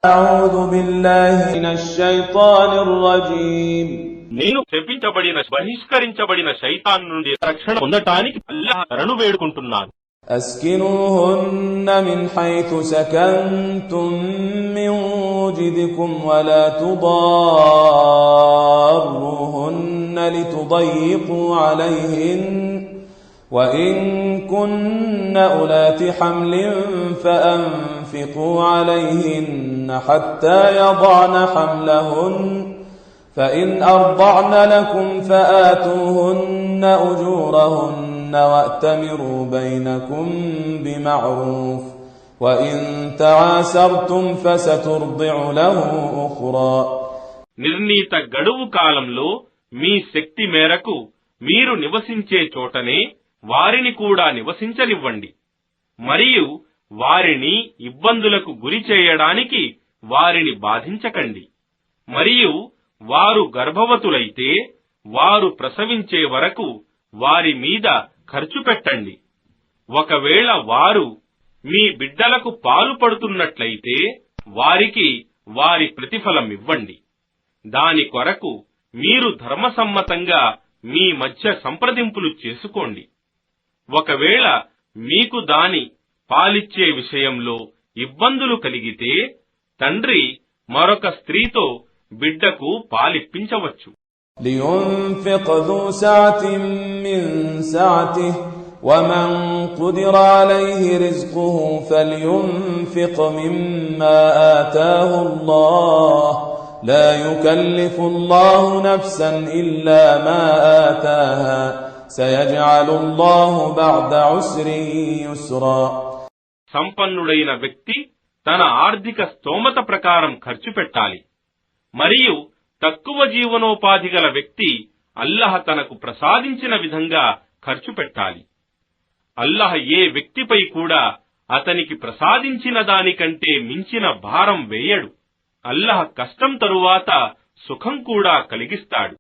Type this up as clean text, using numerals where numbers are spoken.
أعوذ بالله من الشيطان الرجيم నేను శపించబడిన బహిష్కరించబడిన శైతాన్ నుండి రక్షణ పొందటానికి అల్లాహ్ శరణు వేడుకుంటున్నాను. أسكنوهن من حيث سكنتم من وجدكم ولا تضاروهن لتضيقوا عليهن وإن كن أولات حمل فأنفقوا عليهن حتى يضعن حملهن فإن أرضعن لكم فآتوهن أجورهن وأتمروا بينكم بمعروف وإن تعاسرتم فسترضع له أخرى. నిర్ణీత గడువు కాలంలో మీ శక్తి మేరకు మీరు నివసించే చోటనే వారిని కూడా నివసించనివ్వండి. మరియు వారిని ఇబ్బందులకు గురి చేయడానికి వారిని బాధించకండి. మరియు వారు గర్భవతులైతే వారు ప్రసవించే వరకు వారి మీద ఖర్చు పెట్టండి. ఒకవేళ వారు మీ బిడ్డలకు పాలు పడుతున్నట్లయితే వారికి వారి ప్రతిఫలం ఇవ్వండి. దాని కొరకు మీరు ధర్మసమ్మతంగా మీ మధ్య సంప్రదింపులు చేసుకోండి. ఒకవేళ మీకు దాని పాలిచ్చే విషయంలో ఇబ్బందులు కలిగితే తండ్రి మరొక స్త్రీతో బిడ్డకు పాలిప్పించవచ్చు. لينفق ذو سعة من سعته ومن قدر عليه رزقه فلينفق مما آتاه الله لا يكلف الله نفسا إلا ما آتاها سيجعل الله بعد عسر يسرا. సంపన్నుడైన వ్యక్తి తన ఆర్థిక స్తోమత ప్రకారం ఖర్చు పెట్టాలి. మరియు తక్కువ జీవనోపాధి గల వ్యక్తి అల్లాహ్ తనకు ప్రసాదించిన విధంగా ఖర్చు పెట్టాలి. అల్లాహ్ ఏ వ్యక్తిపై కూడా అతనికి ప్రసాదించిన దానికంటే మించిన భారం వేయడు. అల్లాహ్ కష్టం తరువాత సుఖం కూడా కలిగిస్తాడు.